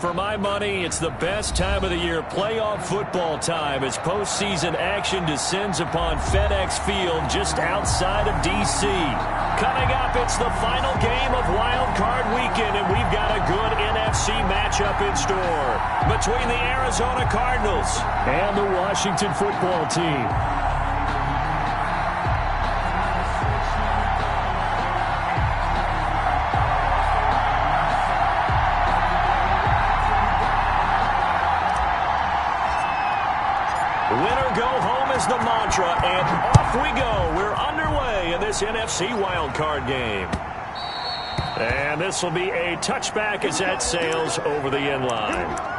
For my money, it's the best time of the year, playoff football time, as postseason action descends upon FedEx Field just outside of D.C. Coming up, it's the final game of Wild Card Weekend, and we've got a good NFC matchup in store between the Arizona Cardinals and the Washington Football Team. Winner go home is the mantra, and off we go. We're underway in this NFC wildcard game. And this will be a touchback as that sails over the end line.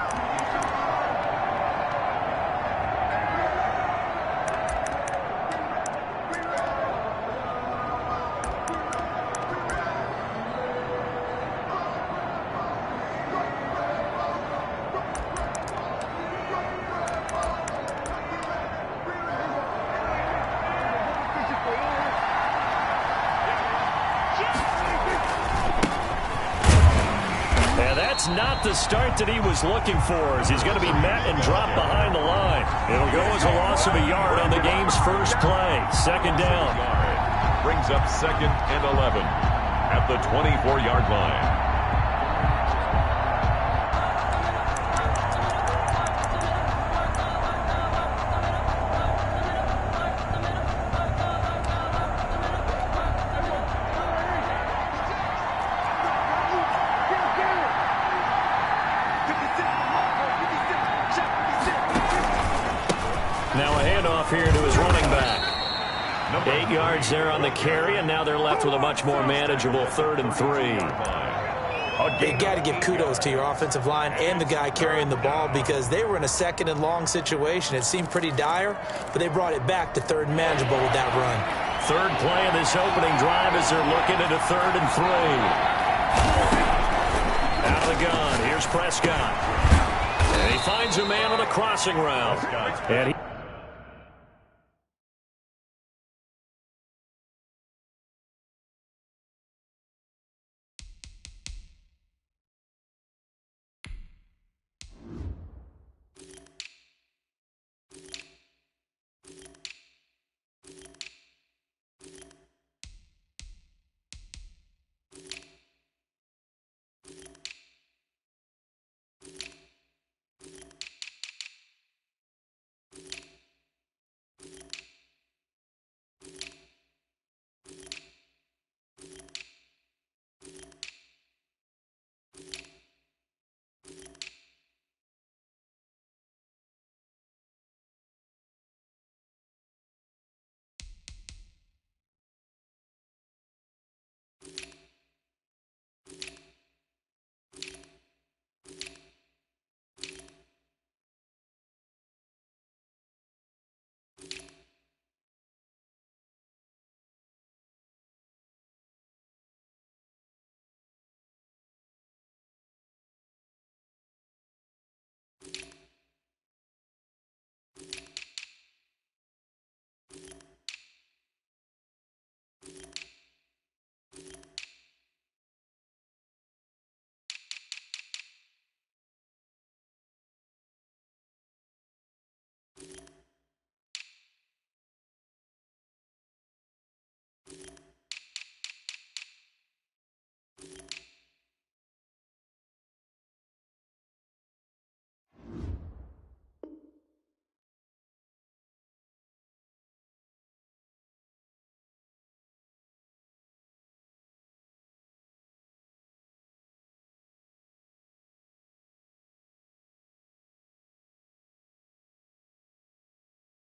That's not the start that he was looking for, as he's going to be met and dropped behind the line. It'll go as a loss of a yard on the game's first play. Second down. Brings up 2nd and 11 at the 24-yard line. Now a handoff here to his running back. 8 yards there on the carry, and now they're left with a much more manageable 3rd and 3. You got to give kudos to your offensive line and the guy carrying the ball, because they were in a 2nd and long situation. It seemed pretty dire, but they brought it back to 3rd and manageable with that run. Third play of this opening drive as they're looking at a 3rd and 3. Out of the gun, here's Prescott. And he finds a man on a crossing route. And he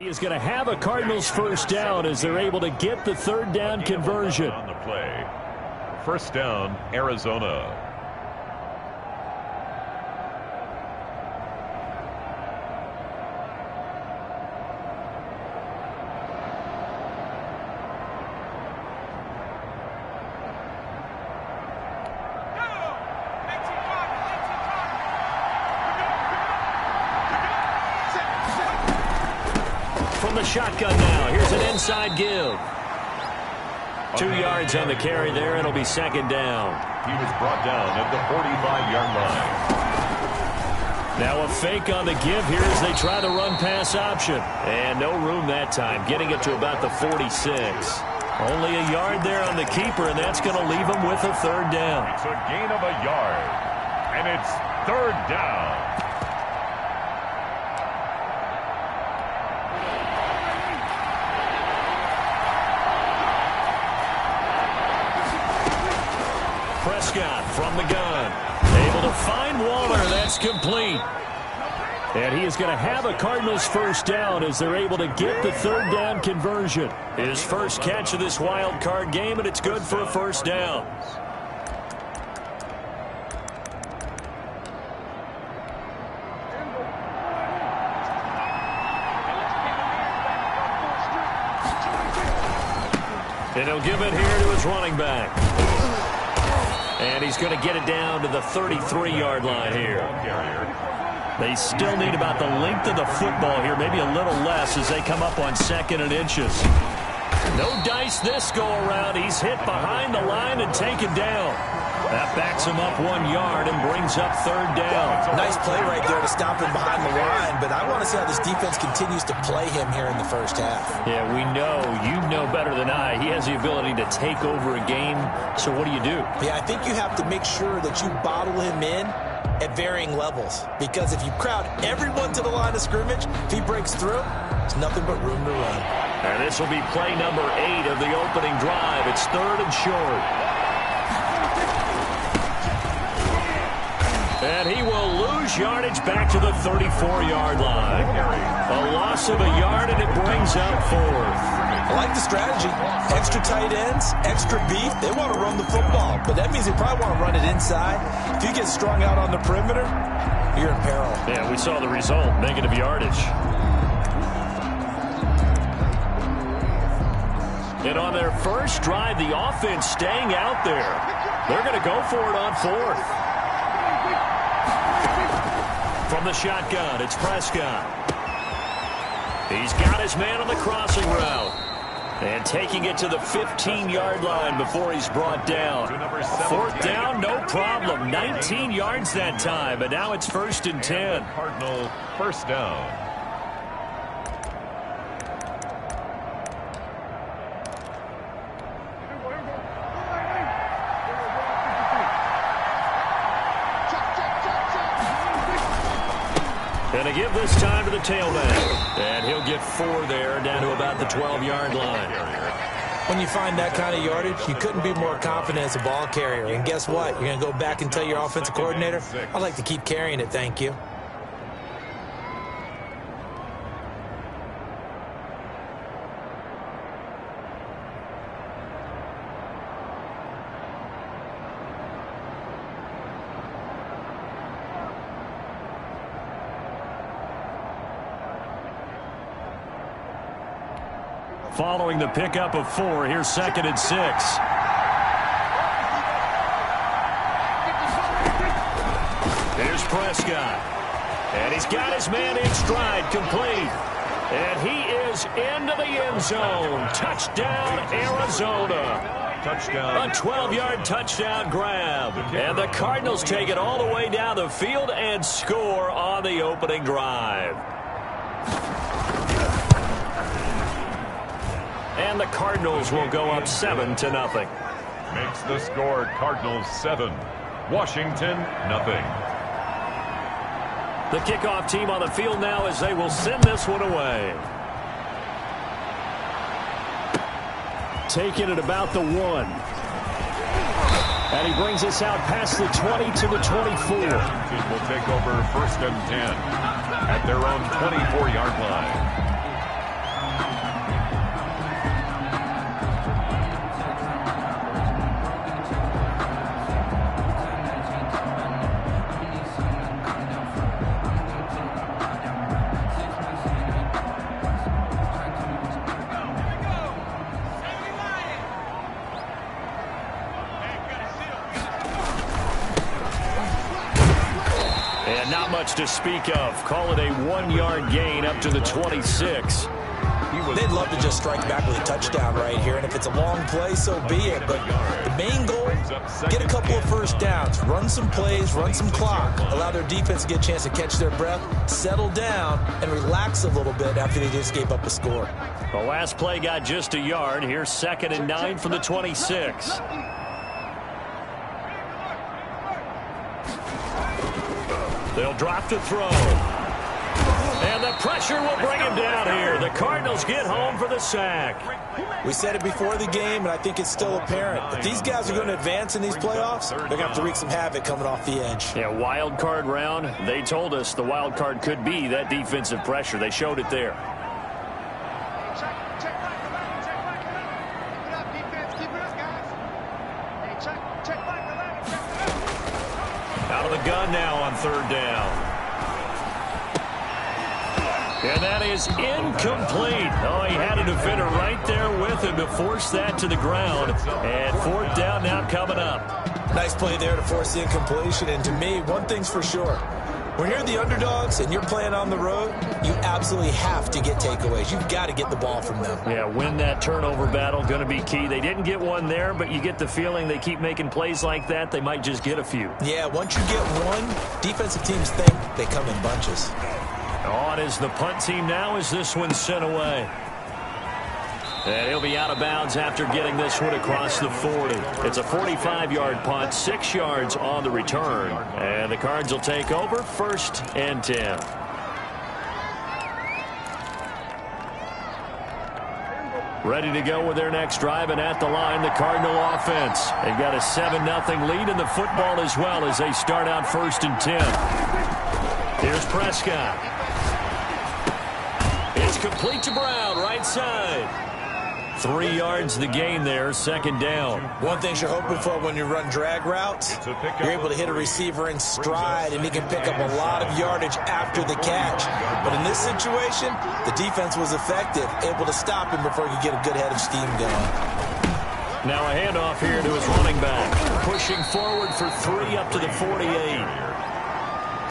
is going to have a Cardinals first down as they're able to get the 3rd down conversion. On the play. First down, Arizona. From the shotgun now, here's an inside give. 2 yards on the carry there. It'll be 2nd down. He was brought down at the 45-yard line. Now a fake on the give here as they try the run-pass option. And no room that time, getting it to about the 46. Only a yard there on the keeper, and that's going to leave him with a third down. It's a gain of a yard, and it's third down. Prescott from the gun. Able to find Waller. That's complete. And he is going to have a Cardinals first down as they're able to get the third down conversion. His first catch of this wild card game, and it's good for a first down. And he'll give it here to his running back. And he's going to get it down to the 33-yard line here. They still need about the length of the football here, maybe a little less as they come up on 2nd and inches. No dice this go-around. He's hit behind the line and taken down. That backs him up 1 yard and brings up third down. Nice play right there to stop him behind the line, but I want to see how this defense continues to play him here in the first half. Yeah, we know. You know better than I. He has the ability to take over a game, so what do you do? Yeah, I think you have to make sure that you bottle him in at varying levels, because if you crowd everyone to the line of scrimmage, if he breaks through, there's nothing but room to run. And this will be play number 8 of the opening drive. It's 3rd and short. And he will lose yardage back to the 34-yard line. A loss of a yard, and it brings up 4th. I like the strategy. Extra tight ends, extra beef. They want to run the football, but that means they probably want to run it inside. If you get strung out on the perimeter, you're in peril. Yeah, we saw the result, negative yardage. And on their first drive, the offense staying out there. They're going to go for it on 4th. From the shotgun, it's Prescott. He's got his man on the crossing route. And taking it to the 15-yard line before he's brought down. 4th down, no problem. 19 yards that time, and now it's 1st and 10. Cardinal first down. And a give this time to the tailback. And he'll get 4 there, down to about the 12-yard line. When you find that kind of yardage, you couldn't be more confident as a ball carrier. And guess what? You're going to go back and tell your offensive coordinator, I'd like to keep carrying it, thank you. Following the pickup of 4, here's 2nd and 6. Here's Prescott. And he's got his man in stride, complete. And he is into the end zone. Touchdown, Arizona. Touchdown. A 12-yard touchdown grab. And the Cardinals take it all the way down the field and score on the opening drive. And the Cardinals will go up 7-0. Makes the score Cardinals 7, Washington nothing. The kickoff team on the field now as they will send this one away. Taking it about the 1. And he brings us out past the 20 to the 24. Team will take over 1st and 10 at their own 24-yard line. Not much to speak of. Call it a 1-yard gain up to the 26. They'd love to just strike back with a touchdown right here, and if it's a long play, so be it. But the main goal, get a couple of first downs, run some plays, run some clock, allow their defense to get a chance to catch their breath, settle down, and relax a little bit after they just gave up a score. The last play got just a yard. Here's 2nd and 9 from the 26. They'll drop to throw. And the pressure will bring him down here. The Cardinals get home for the sack. We said it before the game, and I think it's still apparent. If these guys are going to advance in these playoffs, they're going to have to wreak some havoc coming off the edge. Yeah, wild card round. They told us the wild card could be that defensive pressure. They showed it there. Out of the gun now on 3rd down. And that is incomplete. Oh, he had a defender right there with him to force that to the ground. And 4th down now coming up. Nice play there to force the incompletion. And to me, one thing's for sure. When you're the underdogs and you're playing on the road, you absolutely have to get takeaways. You've got to get the ball from them. Yeah, win that turnover battle, going to be key. They didn't get one there, but you get the feeling they keep making plays like that, they might just get a few. Yeah, once you get one, defensive teams think they come in bunches. On is the punt team now as this one's sent away. And he'll be out of bounds after getting this one across the 40. It's a 45-yard punt, 6 yards on the return. And the Cards will take over 1st and 10. Ready to go with their next drive, and at the line, the Cardinal offense. They've got a 7-0 lead in the football as well as they start out 1st and 10. Here's Prescott. It's complete to Brown, right side. 3 yards the gain there, 2nd down. One thing you're hoping for when you run drag routes, you're able to hit a receiver in stride, and he can pick up a lot of yardage after the catch. But in this situation, the defense was effective, able to stop him before he could get a good head of steam going. Now a handoff here to his running back. Pushing forward for 3 up to the 48.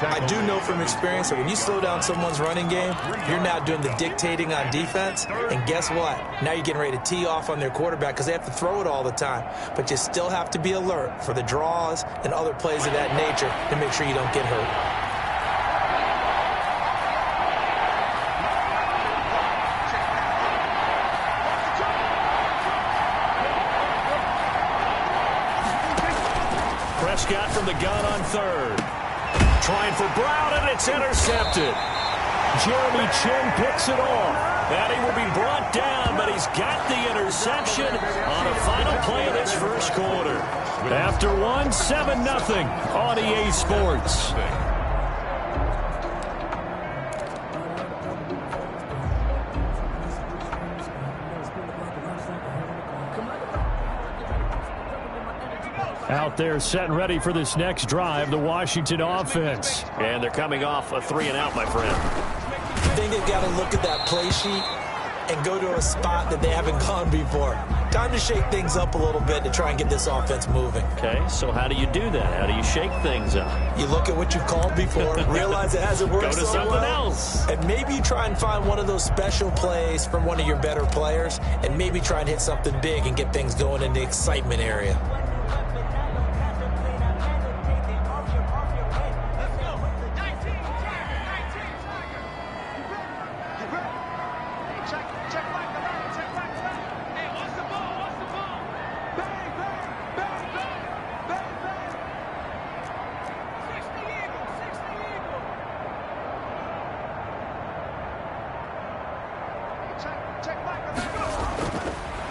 I do know from experience that when you slow down someone's running game, you're now doing the dictating on defense. And guess what? Now you're getting ready to tee off on their quarterback because they have to throw it all the time. But you still have to be alert for the draws and other plays of that nature to make sure you don't get hurt. Prescott from the gun on 3rd. Trying for Brown, and it's intercepted. Jeremy Chin picks it off. And he will be brought down, but he's got the interception on a final play of this 1st quarter. After 7-0 on EA Sports. Out there set and ready for this next drive, the Washington offense. And they're coming off a 3-and-out, my friend. I think they've got to look at that play sheet and go to a spot that they haven't gone before. Time to shake things up a little bit to try and get this offense moving. Okay, so how do you do that? How do you shake things up? You look at what you've called before, realize it hasn't worked so well. Go to something else. And maybe you try and find one of those special plays from one of your better players, and maybe try and hit something big and get things going in the excitement area.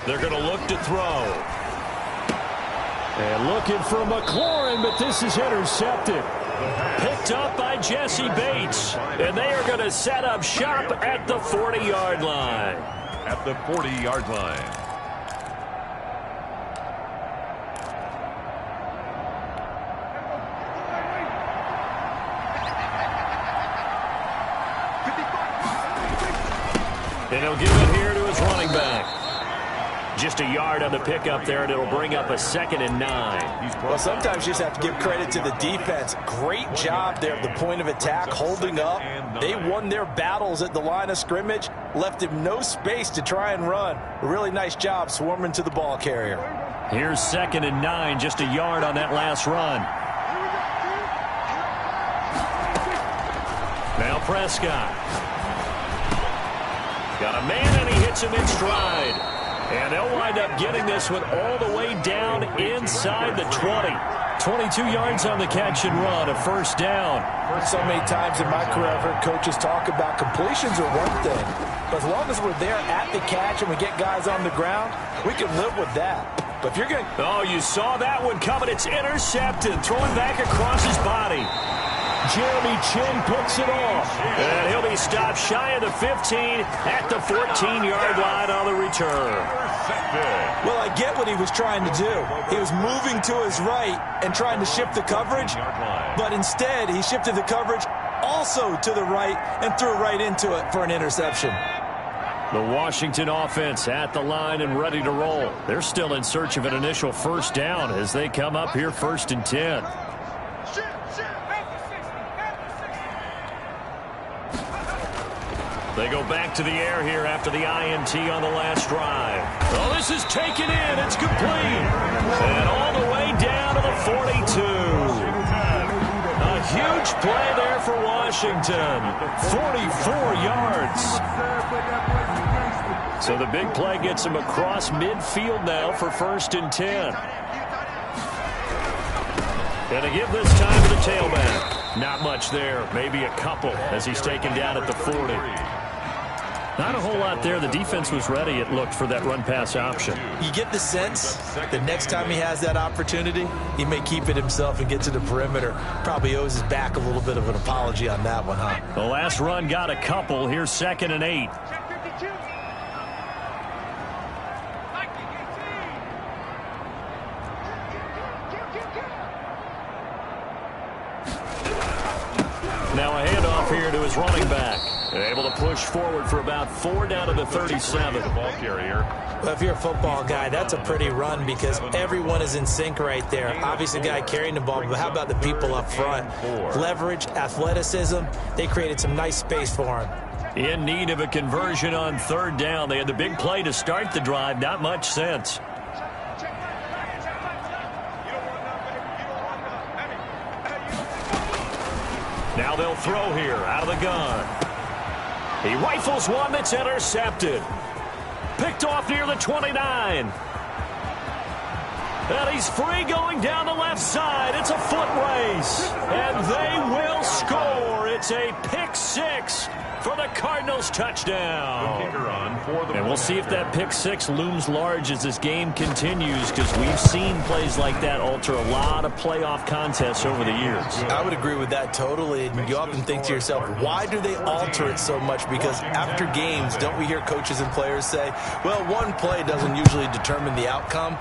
They're going to look to throw. And looking for McLaurin, but this is intercepted. Picked up by Jesse Bates. And they are going to set up shop at the 40-yard line. At the 40-yard line. And he'll give it here to his running back. Just a yard on the pickup there, and it'll bring up a 2nd and 9. Well, sometimes you just have to give credit to the defense. Great job there at the point of attack, holding up. They won their battles at the line of scrimmage, left him no space to try and run. A really nice job swarming to the ball carrier. Here's 2nd and 9, just a yard on that last run. Now Prescott. Got a man, and he hits him in stride. And they'll wind up getting this one all the way down inside the 20. 22 yards on the catch and run, a 1st down. So many times in my career I've heard coaches talk about completions are one thing, but as long as we're there at the catch and we get guys on the ground, we can live with that. But if you're going to... Oh, you saw that one coming. It's intercepted, throwing back across his body. Jeremy Chin picks it off. And he'll be stopped shy of the 15 at the 14-yard line on the return. Well, I get what he was trying to do. He was moving to his right and trying to shift the coverage, but instead he shifted the coverage also to the right and threw right into it for an interception. The Washington offense at the line and ready to roll. They're still in search of an initial 1st down as they come up here 1st and 10. They go back to the air here after the INT on the last drive. Oh, this is taken in. It's complete. And all the way down to the 42. A huge play there for Washington. 44 yards. So the big play gets him across midfield now for 1st and 10. Gonna give this time to the tailback. Not much there. Maybe a couple as he's taken down at the 40. Not a whole lot there. The defense was ready, it looked, for that run-pass option. You get the sense that next time he has that opportunity, he may keep it himself and get to the perimeter. Probably owes his back a little bit of an apology on that one, huh? The last run got a couple. Here's 2nd and 8. Now a handoff here to his running back. Able to push forward for about 4 down to the 37. The ball carrier. Well, if you're a football guy, that's a pretty run because everyone is in sync right there. Obviously, the guy carrying the ball, but how about the people up front? Leverage, athleticism, they created some nice space for him. In need of a conversion on 3rd down. They had the big play to start the drive. Not much sense. Now they'll throw here out of the gun. He rifles one that's intercepted. Picked off near the 29. And he's free going down the left side. It's a foot race. And they will score. It's a pick 6 for the Cardinals touchdown. And we'll see if that pick 6 looms large as this game continues, because we've seen plays like that alter a lot of playoff contests over the years. I would agree with that totally. And you often think to yourself, why do they alter it so much? Because after games, don't we hear coaches and players say, well, one play doesn't usually determine the outcome?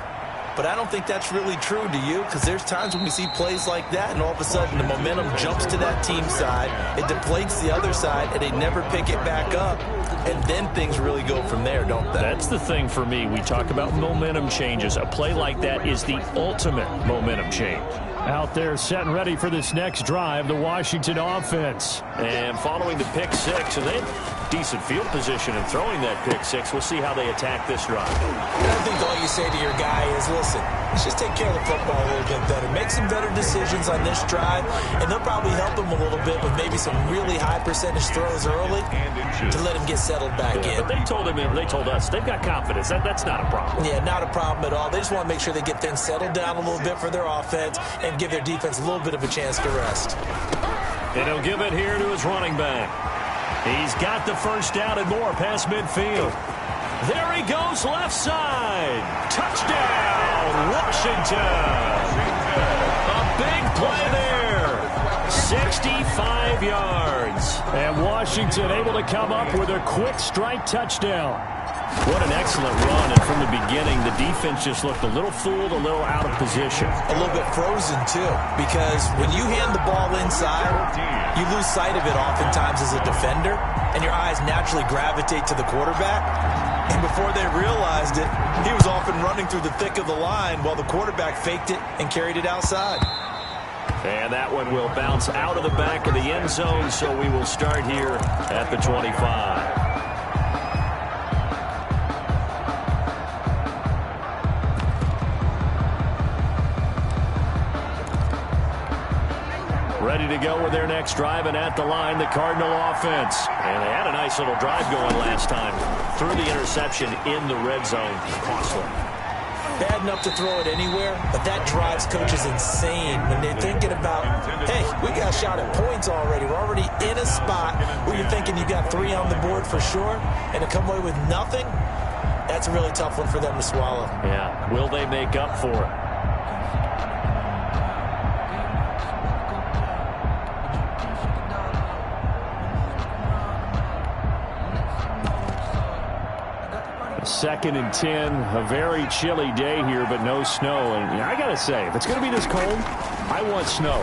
But I don't think that's really true, do you? Because there's times when we see plays like that, and all of a sudden the momentum jumps to that team side, it deflates the other side, and they never pick it back up. And then things really go from there, don't they? That's the thing for me. We talk about momentum changes. A play like that is the ultimate momentum change. Out there set and ready for this next drive, the Washington offense. And following the pick 6, and they had decent field position in throwing that pick 6. We'll see how they attack this drive. And I think all you say to your guy is, listen, let's just take care of the football a little bit better. Make some better decisions on this drive, and they'll probably help him a little bit with maybe some really high percentage throws early to let him get settled back in. But they told us, they've got confidence. That's not a problem. Yeah, not a problem at all. They just want to make sure they get things settled down a little bit for their offense and give their defense a little bit of a chance to rest. And he'll give it here to his running back. He's got the first down and more past midfield. There he goes, left side. Touchdown, Washington. A big play there. 65 yards. And Washington able to come up with a quick strike touchdown. What an excellent run, and from the beginning, the defense just looked a little fooled, a little out of position. A little bit frozen, too, because when you hand the ball inside, you lose sight of it oftentimes as a defender, and your eyes naturally gravitate to the quarterback. And before they realized it, he was off and running through the thick of the line while the quarterback faked it and carried it outside. And that one will bounce out of the back of the end zone, so we will start here at the 25. Ready to go with their next drive, and at the line, the Cardinal offense. And they had a nice little drive going last time. Threw the interception in the red zone. Costly. Bad enough to throw it anywhere, but that drives coaches insane when they're thinking about, hey, we got a shot at points already. We're already in a spot where you're thinking you got 3 on the board for sure, and to come away with nothing, that's a really tough one for them to swallow. Yeah, will they make up for it? Second and 10, a very chilly day here, but no snow. And I got to say, if it's going to be this cold, I want snow.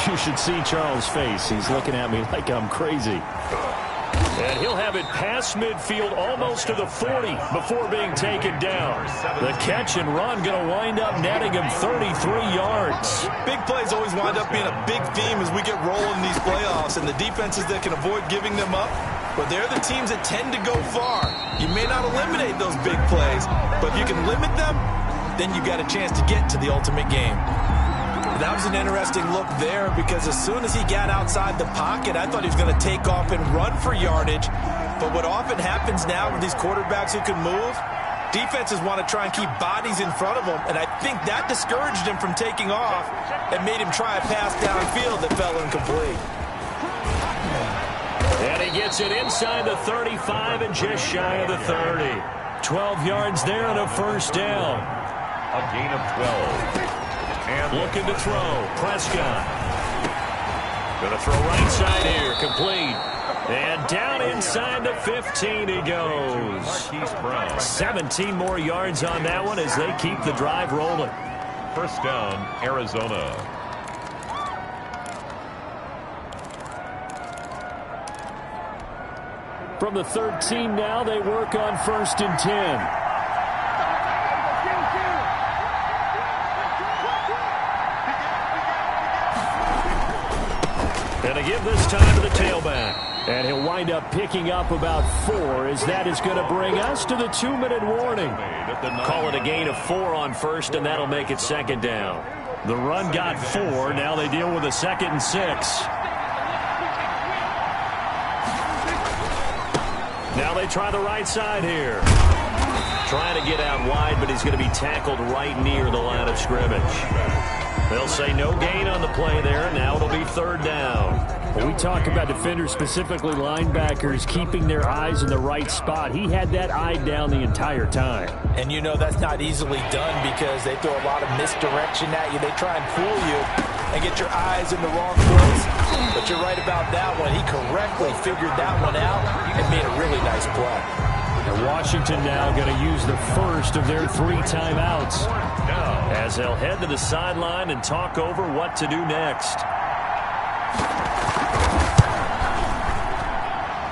You should see Charles' face. He's looking at me like I'm crazy. And he'll have it past midfield almost to the 40 before being taken down. The catch and run going to wind up netting him 33 yards. Big plays always wind up being a big theme as we get rolling these playoffs, and the defenses that can avoid giving them up, but they're the teams that tend to go far. You may not eliminate those big plays, but if you can limit them, then you got a chance to get to the ultimate game. That was an interesting look there because as soon as he got outside the pocket, I thought he was going to take off and run for yardage. But what often happens now with these quarterbacks who can move, defenses want to try and keep bodies in front of them, and I think that discouraged him from taking off and made him try a pass downfield that fell incomplete. And he gets it inside the 35 and just shy of the 30. 12 yards there and a first down. A gain of 12. And looking to throw. Prescott. Going to throw right side here. Complete. And down inside the 15 he goes. 17 more yards on that one as they keep the drive rolling. First down, Arizona. From the 13 now, they work on first and 10. And a give this time to the tailback. And he'll wind up picking up about 4 as that is going to bring us to the 2-minute warning. Call it a gain of 4 on first, and that'll make it second down. The run got 4. Now they deal with a 2nd and 6. Now they try the right side here. Trying to get out wide, but he's going to be tackled right near the line of scrimmage. They'll say no gain on the play there. Now it'll be third down. When we talk about defenders, specifically linebackers, keeping their eyes in the right spot, he had that eye down the entire time. And you know that's not easily done because they throw a lot of misdirection at you. They try and fool you and get your eyes in the wrong place. But you're right about that one. He correctly figured that one out and made a really nice play. And Washington now going to use the first of their 3 timeouts, as they'll head to the sideline and talk over what to do next.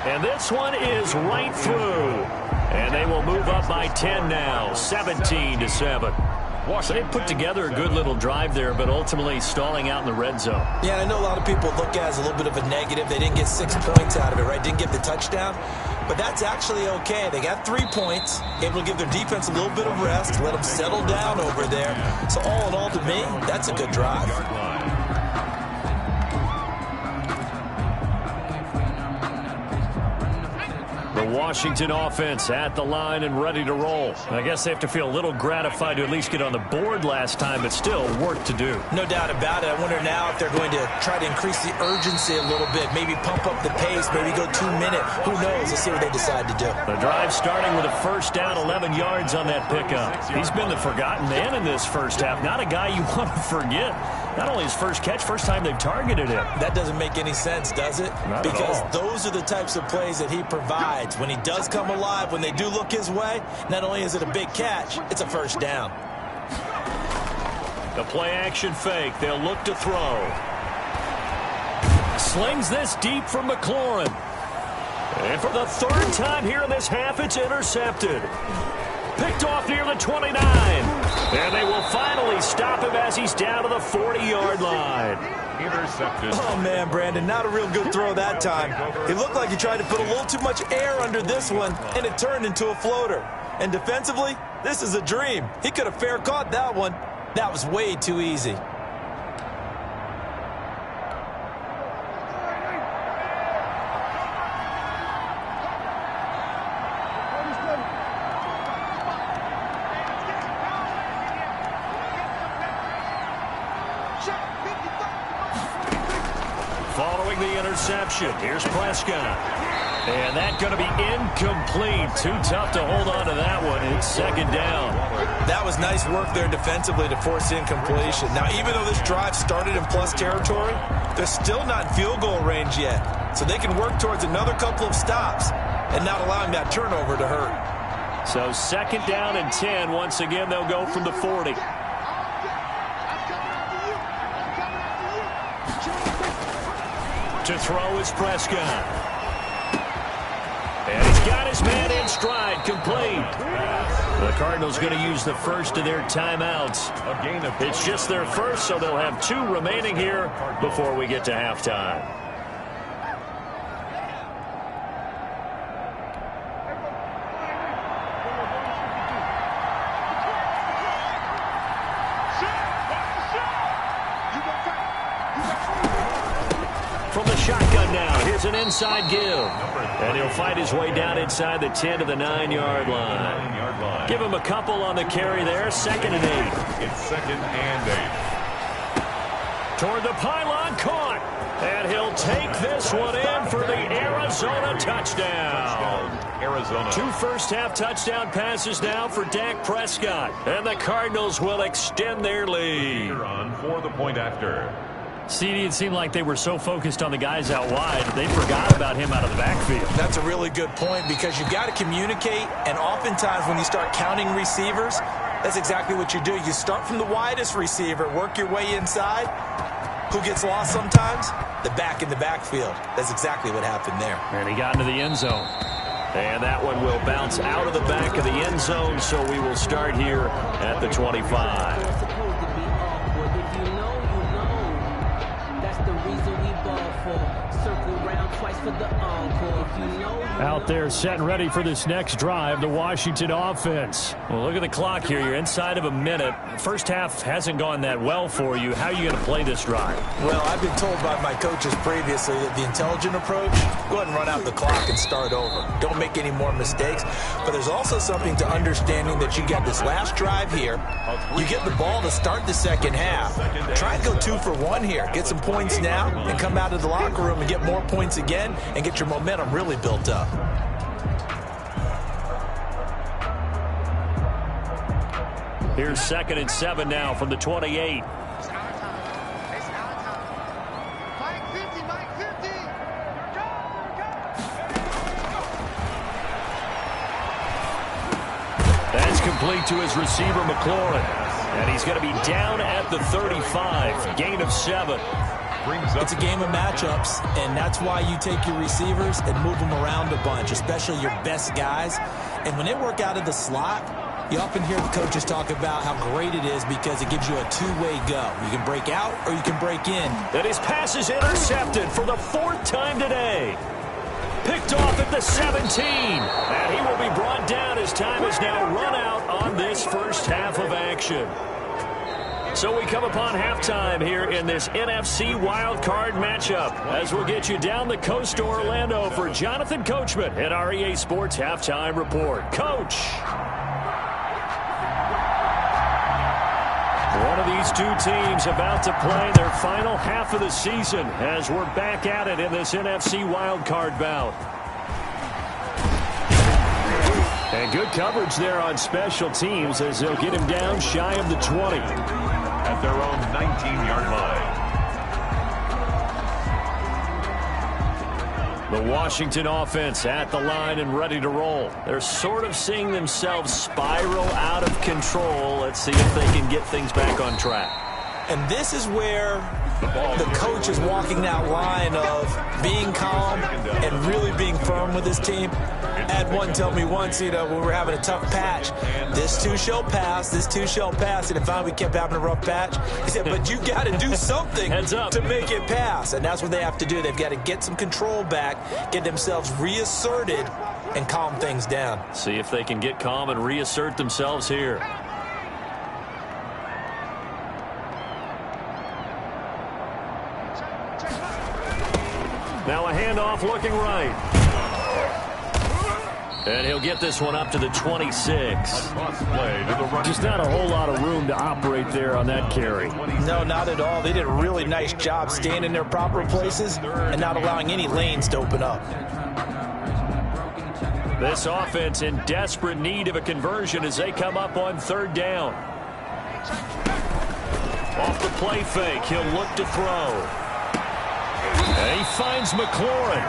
And this one is right through. And they will move up by 10 now, 17-7. So they put together a good little drive there, but ultimately stalling out in the red zone. Yeah, I know a lot of people look at it as a little bit of a negative. They didn't get 6 points out of it, right? Didn't get the touchdown. But that's actually okay. They got 3 points, able to give their defense a little bit of rest, let them settle down over there. So all in all, to me, that's a good drive. The Washington offense at the line and ready to roll. I guess they have to feel a little gratified to at least get on the board last time, but still work to do. No doubt about it. I wonder now if they're going to try to increase the urgency a little bit, maybe pump up the pace, maybe go 2-minute. Who knows? Let's see what they decide to do. The drive starting with a first down, 11 yards on that pickup. He's been the forgotten man in this first half. Not a guy you want to forget. Not only his first catch, first time they've targeted him. That doesn't make any sense, does it? Not because at all. Those are the types of plays that he provides. When he does come alive, when they do look his way, not only is it a big catch, it's a first down. The play action fake. They'll look to throw. Slings this deep from McLaurin. And for the third time here in this half, it's intercepted. Picked off near the 29. And they will finally stop him as he's down to the 40-yard line. Intercepted. Oh, man, Brandon, not a real good throw that time. It looked like he tried to put a little too much air under this one, and it turned into a floater. And defensively, this is a dream. He could have fair caught that one. That was way too easy. Following the interception, here's Prescott. And that's going to be incomplete. Too tough to hold on to that one. It's second down. That was nice work there defensively to force incompletion. Now, even though this drive started in plus territory, they're still not in field goal range yet. So they can work towards another couple of stops and not allowing that turnover to hurt. So second down and 10. Once again, they'll go from the 40. To throw is Prescott. And he's got his man in stride, complete. The Cardinals going to use the first of their timeouts. It's just their first, so they'll have 2 remaining here before we get to halftime. From the shotgun now, here's an inside give. And he'll fight his way down inside the 10 to the 9-yard line. Give him a couple on the carry there, second and 8. It's second and 8. Toward the pylon, caught. And he'll take this one in for the Arizona touchdown. Arizona. 2 first-half touchdown passes now for Dak Prescott. And the Cardinals will extend their lead. On for the point after. CD, it seemed like they were so focused on the guys out wide, they forgot about him out of the backfield. That's a really good point because you've got to communicate, and oftentimes when you start counting receivers, that's exactly what you do. You start from the widest receiver, work your way inside. Who gets lost sometimes? The back in the backfield. That's exactly what happened there. And he got into the end zone. And that one will bounce out of the back of the end zone, so we will start here at the 25. Out there set and ready for this next drive, the Washington offense. Well, look at the clock here. You're inside of a minute. First half hasn't gone that well for you. How are you going to play this drive? Well, I've been told by my coaches previously that the intelligent approach, go ahead and run out the clock and start over. Don't make any more mistakes. But there's also something to understanding that you get this last drive here. You get the ball to start the second half. Try and go 2 for 1 here. Get some points now and come out of the locker room and get more points again and get your momentum really built up. Here's second and 7 now from the 28. That's complete to his receiver, McLaurin. And he's going to be down at the 35. Gain of 7. It's a game of matchups, and that's why you take your receivers and move them around a bunch, especially your best guys. And when they work out of the slot, you often hear the coaches talk about how great it is because it gives you a 2-way go. You can break out or you can break in. And his pass is intercepted for the 4th time today. Picked off at the 17. And he will be brought down as time has now run out on this first half of action. So we come upon halftime here in this NFC wildcard matchup as we'll get you down the coast to Orlando for Jonathan Coachman at our EA Sports Halftime Report. Coach! One of these 2 teams about to play their final half of the season as we're back at it in this NFC wildcard bout. And good coverage there on special teams as they'll get him down shy of the 20. at their own 19-yard line. The Washington offense at the line and ready to roll. They're sort of seeing themselves spiral out of control. Let's see if they can get things back on track. And this is where the coach is walking that line of being calm and really being firm with his team. I had one tell me once, when we were having a tough patch, this too shall pass, this too shall pass. And finally we kept having a rough patch. He said, but you got to do something to make it pass. And that's what they have to do. They've got to get some control back, get themselves reasserted, and calm things down. See if they can get calm and reassert themselves here. Now a handoff looking right. And he'll get this one up to the 26. Just not a whole lot of room to operate there on that carry. No, not at all. They did a really nice job staying in their proper places and not allowing any lanes to open up. This offense in desperate need of a conversion as they come up on third down. Off the play fake, he'll look to throw. And he finds McLaurin.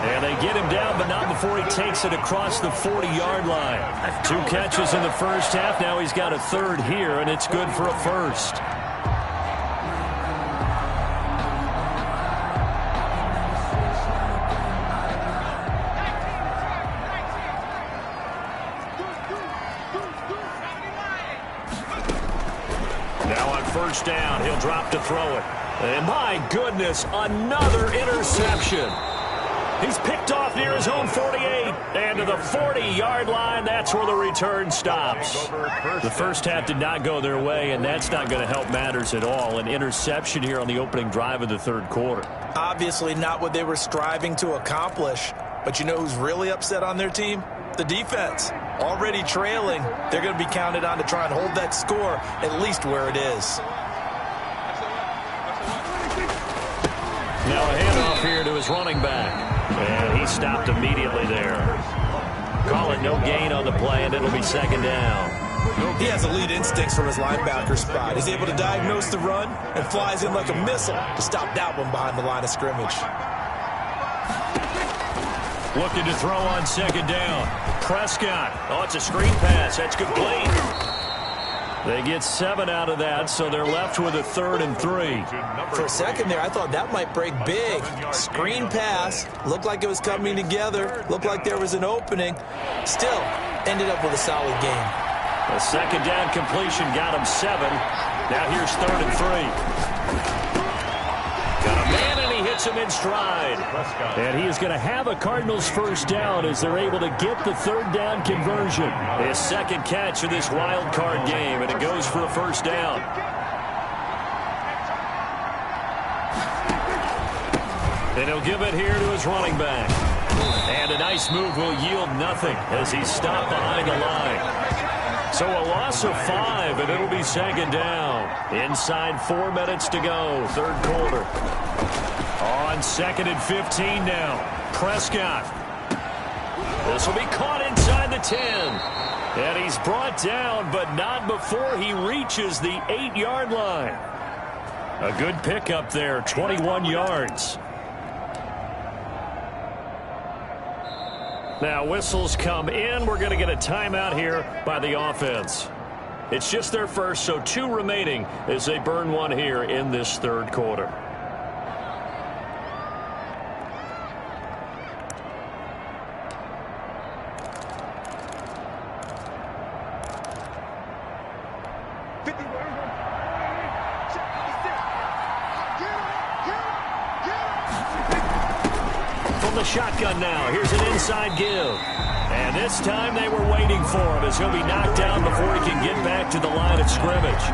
And they get him down, but not before he takes it across the 40-yard line. 2 catches in the first half. Now he's got a third here, and it's good for a first. Now on first down, he'll drop to throw it. And my goodness, another interception. He's picked off near his own 48. And to the 40-yard line, that's where the return stops. The first half did not go their way, and that's not going to help matters at all. An interception here on the opening drive of the third quarter. Obviously not what they were striving to accomplish. But you know who's really upset on their team? The defense. Already trailing, they're going to be counted on to try and hold that score at least where it is. Now a handoff here to his running back. And he stopped immediately there. Call it no gain on the play, and it'll be second down. He has elite instincts from his linebacker spot. He's able to diagnose the run and flies in like a missile to stop that one behind the line of scrimmage. Looking to throw on second down. Prescott. Oh, it's a screen pass. That's complete. They get 7 out of that, so they're left with a 3rd and 3. For a second there, I thought that might break big. Screen pass. Looked like it was coming together. Looked like there was an opening. Still, ended up with a solid game. A second down completion got him 7. Now here's 3rd and 3. Got a man, and he hits him in stride. And he is going to have a Cardinals first down as they're able to get the 3rd down conversion. His second catch of this wild card game, and it goes for a first down. And he'll give it here to his running back. And a nice move will yield nothing as he's stopped behind the line. So a loss of 5, and it'll be second down. Inside 4 minutes to go, third quarter. On 2nd and 15 now. Prescott. This will be caught inside the 10. And he's brought down, but not before he reaches the 8-yard line. A good pickup there, 21 yards. Now whistles come in. We're going to get a timeout here by the offense. It's just their first, so 2 remaining as they burn one here in this third quarter. Shotgun now. Here's an inside give. And this time they were waiting for him as he'll be knocked down before he can get back to the line of scrimmage.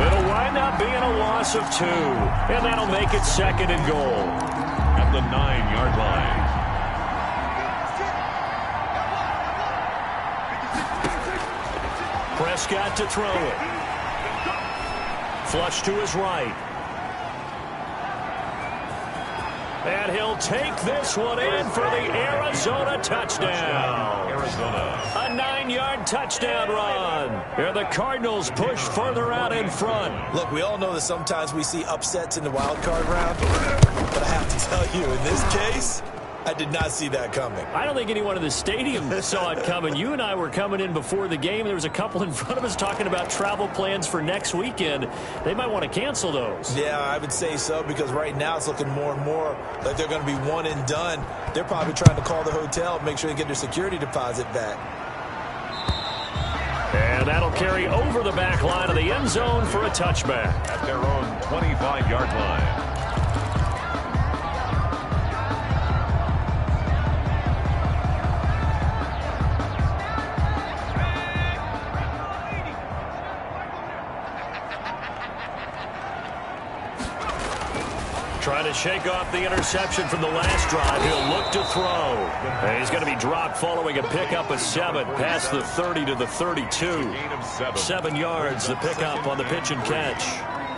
It'll wind up being a loss of 2. And that'll make it 2nd and goal. At the 9-yard line. Prescott to throw it. Flush to his right. And he'll take this one in for the Arizona touchdown. Arizona. A 9-yard touchdown run. And the Cardinals push further out in front. Look, we all know that sometimes we see upsets in the wild card round. But I have to tell you, in this case, I did not see that coming. I don't think anyone in the stadium saw it coming. You and I were coming in before the game. There was a couple in front of us talking about travel plans for next weekend. They might want to cancel those. Yeah, I would say so, because right now it's looking more and more like they're going to be one and done. They're probably trying to call the hotel and make sure they get their security deposit back. And that'll carry over the back line of the end zone for a touchback. At their own 25-yard line. Trying to shake off the interception from the last drive. He'll look to throw. And he's going to be dropped following a pickup of 7 past the 30 to the 32. 7 yards, the pickup on the pitch and catch.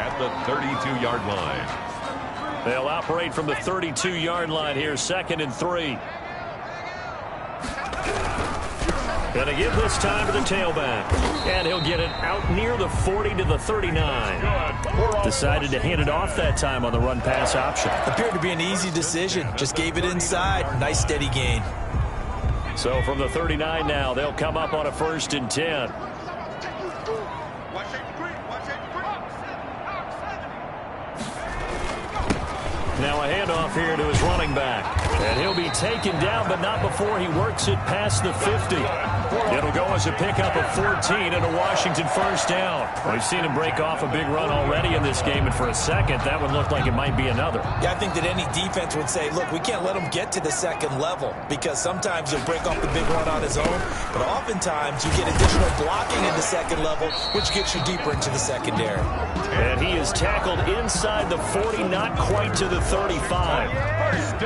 At the 32-yard line. They'll operate from the 32-yard line here, 2nd and 3. Going to give this time to the tailback. And he'll get it out near the 40 to the 39. Decided to hand it off that time on the run-pass option. Appeared to be an easy decision. Just gave it inside. Nice steady gain. So from the 39 now, they'll come up on a 1st and 10. Now a handoff here to his running back. And he'll be taken down, but not before he works it past the 50. It'll go as a pickup of 14 and a Washington 1st down. We've seen him break off a big run already in this game, and for a second, that would look like it might be another. Yeah, I think that any defense would say, look, we can't let him get to the 2nd level, because sometimes he'll break off the big run on his own, but oftentimes you get additional blocking in the 2nd level, which gets you deeper into the secondary. And he is tackled inside the 40, not quite to the 35.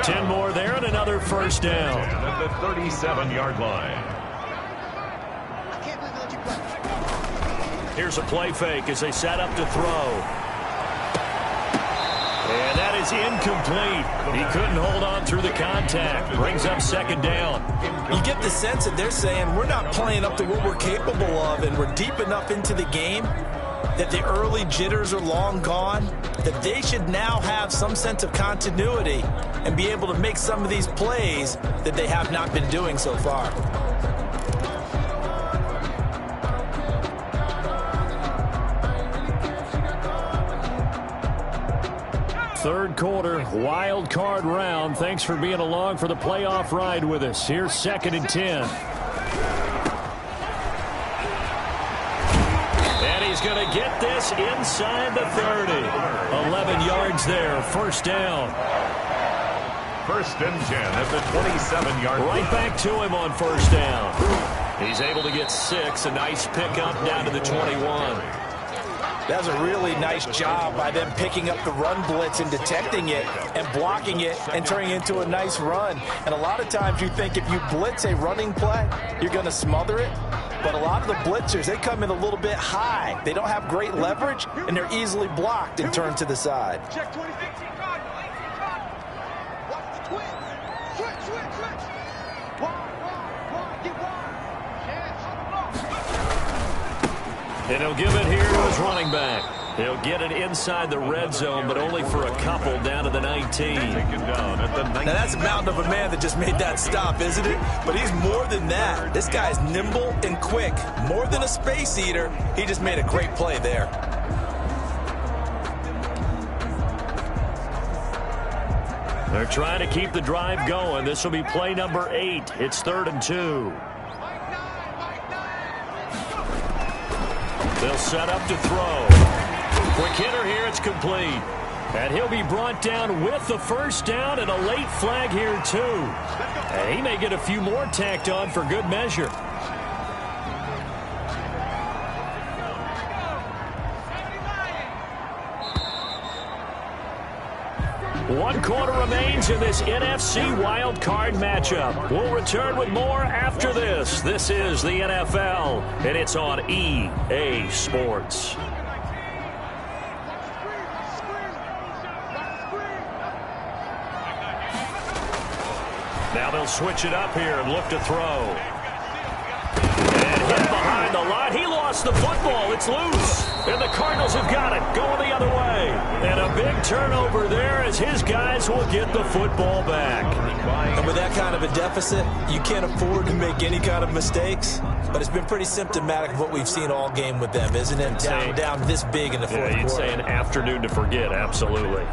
10 more there and another 1st down. At the 37-yard line. Here's a play fake as they set up to throw. And that is incomplete. He couldn't hold on through the contact. Brings up 2nd down. You get the sense that they're saying we're not playing up to what we're capable of, and we're deep enough into the game that the early jitters are long gone, that they should now have some sense of continuity and be able to make some of these plays that they have not been doing so far. Third quarter, wild card round. Thanks for being along for the playoff ride with us. Here's 2nd and 10. And he's going to get this inside the 30. 11 yards there, 1st down. 1st and 10 at the 27-yard line. Right back to him on 1st down. He's able to get 6. A nice pickup down to the 21. That was a really nice job by them picking up the run blitz and detecting it and blocking it and turning it into a nice run. And a lot of times you think if you blitz a running play, you're going to smother it. But a lot of the blitzers, they come in a little bit high. They don't have great leverage, and they're easily blocked and turned to the side. Check 2015 card. Watch the twins. Switch. Wide. Get wide. And he'll give it here to his running back. He'll get it inside the red zone, but only for a couple down to the 19. Taken down at the 19. Now that's a mountain of a man that just made that stop, isn't it? But he's more than that. This guy's nimble and quick. More than a space eater. He just made a great play there. They're trying to keep the drive going. This will be play number 8. It's 3rd and 2. They'll set up to throw. Quick hitter here. It's complete. And he'll be brought down with the 1st down and a late flag here, too. And he may get a few more tacked on for good measure. One quarter remains in this NFC wild card matchup. We'll return with more after this. This is the NFL, and it's on EA Sports. Now they'll switch it up here and look to throw. And hit behind the line. He lost the football. It's loose. And the Cardinals have got it. Going the other way. And a big turnover there as his guys will get the football back. And with that kind of a deficit, you can't afford to make any kind of mistakes. But it's been pretty symptomatic of what we've seen all game with them, isn't it? Down this big in the fourth quarter. You'd say an afternoon to forget. Absolutely.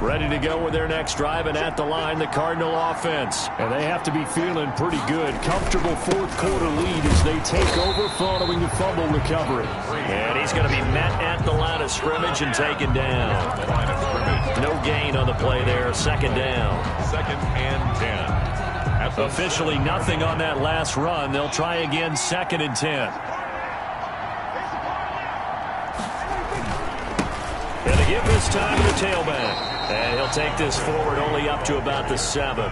Ready to go with their next drive, and at the line, the Cardinal offense. And they have to be feeling pretty good. Comfortable fourth-quarter lead as they take over following the fumble recovery. And he's going to be met at the line of scrimmage and taken down. No gain on the play there. Second down. 2nd and 10. Officially nothing on that last run. They'll try again 2nd and 10. And they give this time to the tailback. And he'll take this forward only up to about the 7.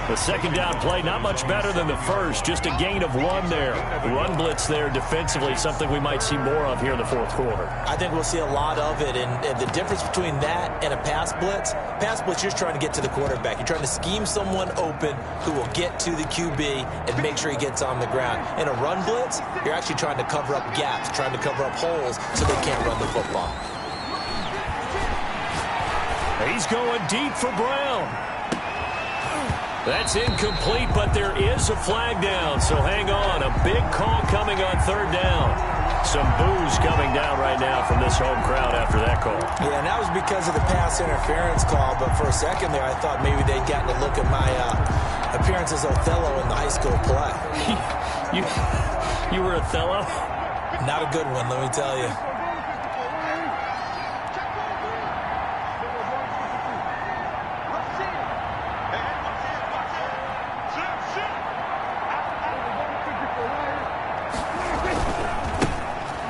The second down play, not much better than the first. Just a gain of 1 there. Run blitz there defensively, something we might see more of here in the fourth quarter. I think we'll see a lot of it. And the difference between that and a pass blitz, you're trying to get to the quarterback. You're trying to scheme someone open who will get to the QB and make sure he gets on the ground. In a run blitz, you're actually trying to cover up gaps, trying to cover up holes so they can't run the football. He's going deep for Brown. That's incomplete, but there is a flag down, so hang on. A big call coming on 3rd down. Some boos coming down right now from this home crowd after that call. Yeah, and that was because of the pass interference call, but for a second there I thought maybe they'd gotten a look at my appearance as Othello in the high school play. You were Othello? Not a good one, let me tell you.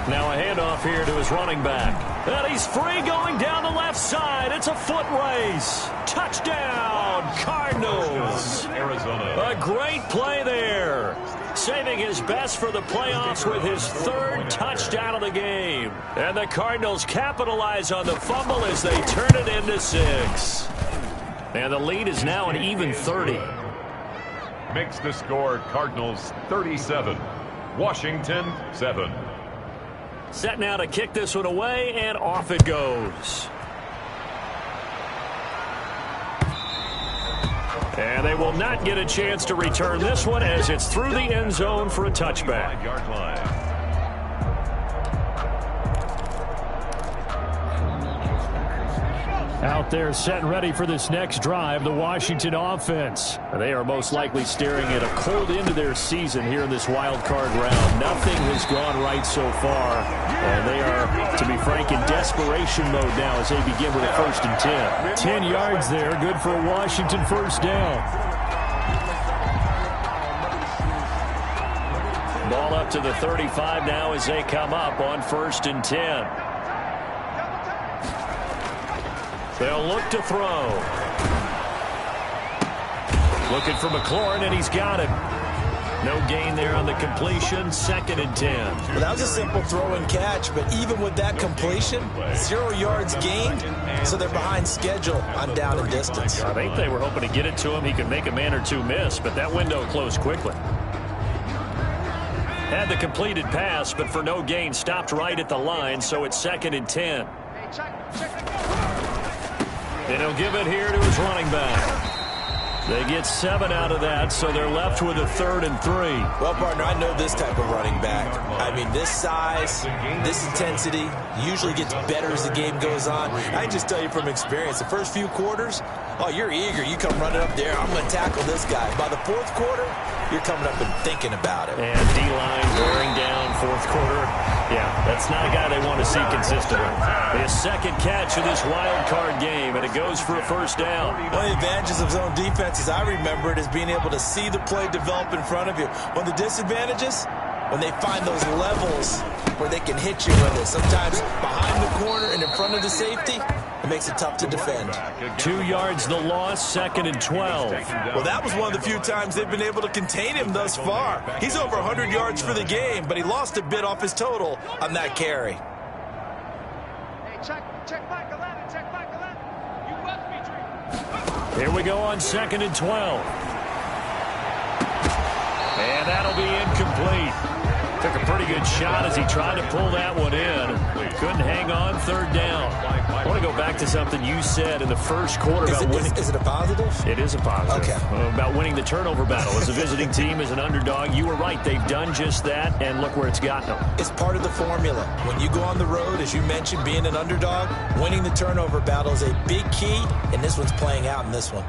Now a handoff here to his running back. And he's free going down the left side. It's a foot race. Touchdown, Cardinals. Arizona. A great play there. Saving his best for the playoffs with his 3rd touchdown of the game. And the Cardinals capitalize on the fumble as they turn it into 6. And the lead is now an even 30. Makes the score Cardinals 37. Washington 7. Set now to kick this one away, and off it goes. And they will not get a chance to return this one as it's through the end zone for a touchback. 5-yard line. Out there set and ready for this next drive, the Washington offense. They are most likely staring at a cold end to their season here in this wild card round. Nothing has gone right so far, and they are, to be frank, in desperation mode now as they begin with a 1st and 10. 10 yards there, good for a Washington 1st down. Ball up to the 35 now as they come up on 1st and 10. They'll look to throw. Looking for McLaurin, and he's got it. No gain there on the completion. 2nd and 10. Well, that was a simple throw and catch, but even with that completion, 0 yards gained, so they're behind schedule on down and distance. I think they were hoping to get it to him. He could make a man or two miss, but that window closed quickly. Had the completed pass, but for no gain, stopped right at the line, so it's 2nd and 10. And he'll give it here to his running back. They get 7 out of that, so they're left with a 3rd and 3. Well, partner, I know this type of running back. I mean, this size, this intensity usually gets better as the game goes on. I can just tell you from experience, the first few quarters, oh, you're eager. You come running up there, I'm going to tackle this guy. By the 4th quarter, you're coming up and thinking about it. And D-line wearing down 4th quarter. Yeah, that's not a guy they want to see consistently. His 2nd catch of this wild card game, and it goes for a 1st down. One of the advantages of zone defense, as I remember it, is being able to see the play develop in front of you. One of the disadvantages, when they find those levels where they can hit you with it, sometimes behind the corner and in front of the safety, it makes it tough to defend. 2 yards the loss, 2nd and 12. Well, that was one of the few times they've been able to contain him thus far. He's over 100 yards for the game, but he lost a bit off his total on that carry. Hey, check back 11, check back 11. Here we go on 2nd and 12. And that'll be incomplete. Took a pretty good shot as he tried to pull that one in. Couldn't hang on. 3rd down. I want to go back to something you said in the first quarter about winning. Is it a positive? It is a positive. Okay. About winning the turnover battle. As a visiting team, as an underdog, you were right. They've done just that, and look where it's gotten them. It's part of the formula. When you go on the road, as you mentioned, being an underdog, winning the turnover battle is a big key, and this one's playing out in this one.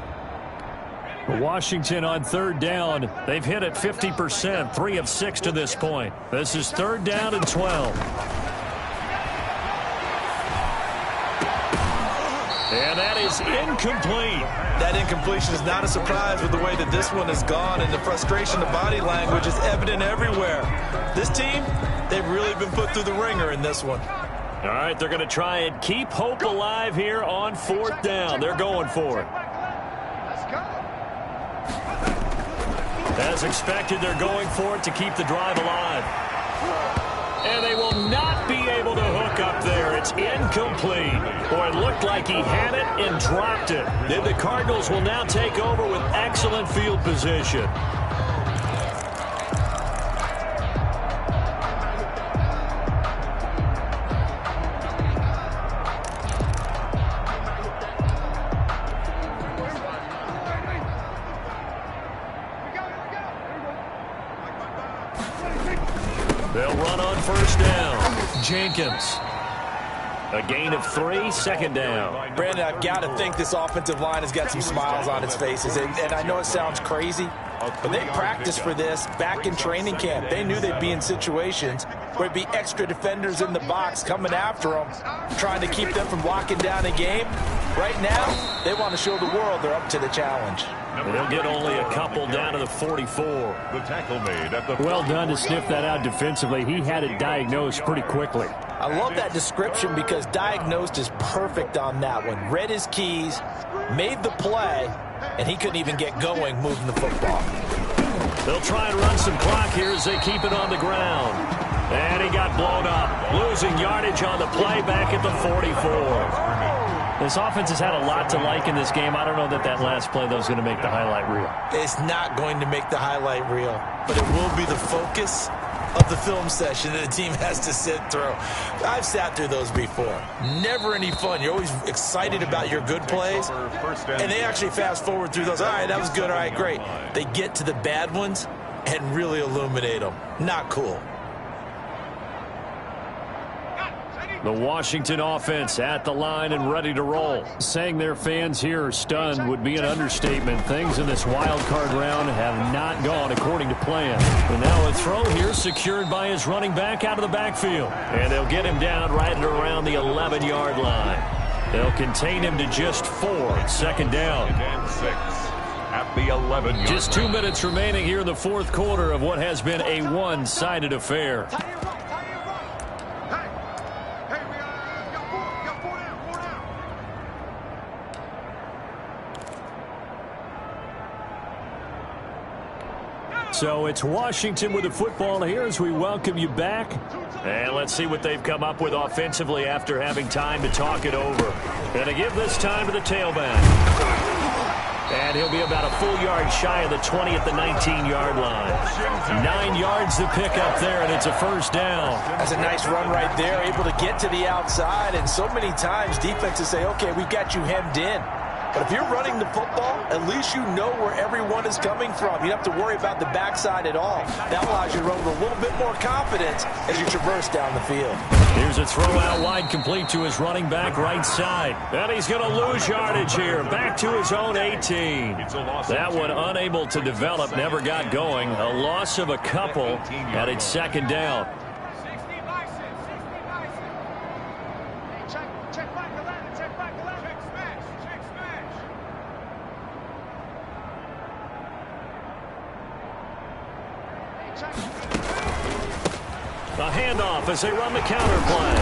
Washington on 3rd down. They've hit it 50%, 3 of 6 to this point. This is 3rd down and 12. And that is incomplete. That incompletion is not a surprise with the way that this one has gone, and the frustration, the body language is evident everywhere. This team, they've really been put through the ringer in this one. All right, they're going to try and keep hope alive here on 4th down. They're going for it. As expected, they're going for it to keep the drive alive. And they will not be able to hook up there. It's incomplete. Boy, it looked like he had it and dropped it. Then the Cardinals will now take over with excellent field position. They'll run on 1st down. Jenkins. A gain of 3, 2nd down. Brandon, I've got to think this offensive line has got some smiles on its faces. And I know it sounds crazy, but they practiced for this back in training camp. They knew they'd be in situations where it'd be extra defenders in the box coming after them, trying to keep them from locking down a game. Right now, they want to show the world they're up to the challenge. They'll get only a couple down to the 44. The tackle made at the Well done to sniff that out defensively. He had it diagnosed pretty quickly. I love that description because diagnosed is perfect on that one. Read his keys, made the play, and he couldn't even get going moving the football. They'll try and run some clock here as they keep it on the ground. And he got blown up, losing yardage on the play back at the 44. This offense has had a lot to like in this game. I don't know that last play, though, is going to make the highlight reel. It's not going to make the highlight reel, but it will be the focus of the film session that the team has to sit through. I've sat through those before. Never any fun. You're always excited about your good plays, and they actually fast forward through those. All right, that was good. All right, great. They get to the bad ones and really illuminate them. Not cool. The Washington offense at the line and ready to roll. Saying their fans here are stunned would be an understatement. Things in this wild card round have not gone according to plan. And now a throw here secured by his running back out of the backfield. And they'll get him down right at around the 11-yard line. They'll contain him to just 4. 2nd down. And 6 at the 11-yard Just 2 minutes remaining here in the 4th quarter of what has been a one-sided affair. So it's Washington with the football here as we welcome you back. And let's see what they've come up with offensively after having time to talk it over. Going to give this time to the tailback. And he'll be about a full yard shy of the 20 at the 19-yard line. 9 yards to pick up there, and it's a 1st down. That's a nice run right there, able to get to the outside. And so many times defenses say, okay, we've got you hemmed in. But if you're running the football, at least you know where everyone is coming from. You don't have to worry about the backside at all. That allows you to run with a little bit more confidence as you traverse down the field. Here's a throw out wide complete to his running back right side. And he's going to lose yardage here. Back to his own 18. That one unable to develop, never got going. A loss of a couple at its 2nd down. A handoff as they run the counter play.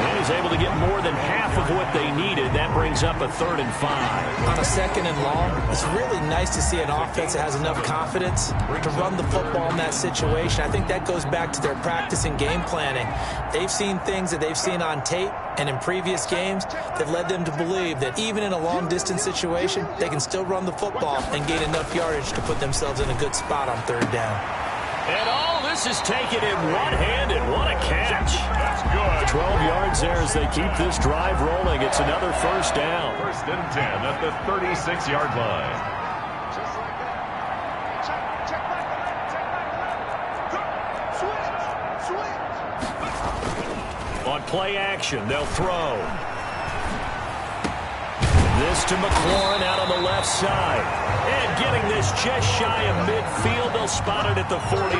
And is able to get more than half of what they needed. That brings up a 3rd and 5. On a 2nd and long, it's really nice to see an offense that has enough confidence to run the football in that situation. I think that goes back to their practice and game planning. They've seen things that they've seen on tape and in previous games that led them to believe that even in a long-distance situation, they can still run the football and gain enough yardage to put themselves in a good spot on 3rd down. And all this is taken in one-handed. What a catch. That's good. 12 yards there as they keep this drive rolling. It's another 1st down. 1st and 10 at the 36-yard line. Just like that. Check back the line. Switch. On play action, they'll throw. This to McLaurin out on the left side. And getting this just shy of midfield, they'll spot it at the 49.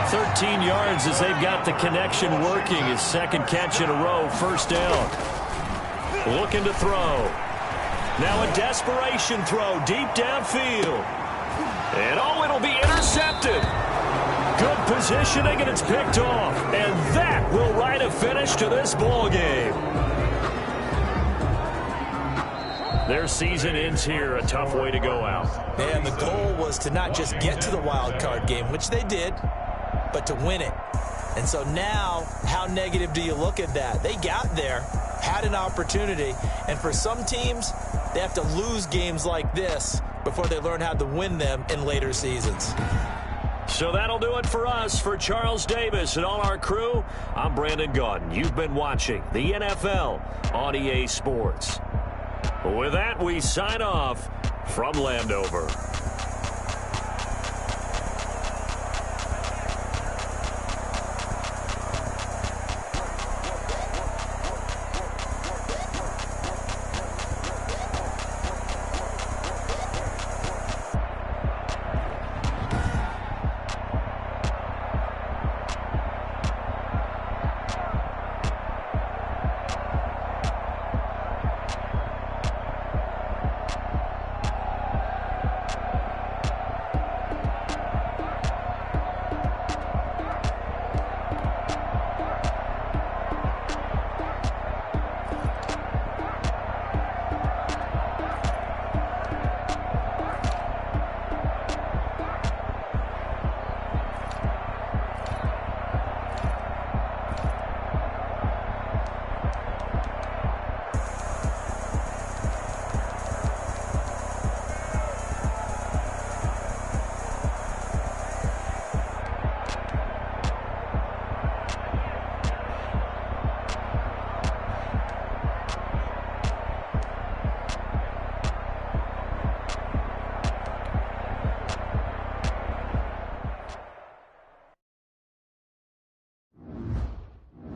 13 yards as they've got the connection working. His 2nd catch in a row, 1st down. Looking to throw. Now a desperation throw deep downfield. And oh, it'll be intercepted. Good positioning, and it's picked off. And that will write a finish to this ball game. Their season ends here. A tough way to go out. And the goal was to not just get to the wild card game, which they did, but to win it. And so now, how negative do you look at that? They got there, had an opportunity, and for some teams, they have to lose games like this before they learn how to win them in later seasons. So that'll do it for us. For Charles Davis and all our crew, I'm Brandon Gaudin. You've been watching the NFL on EA Sports. With that, we sign off from Landover.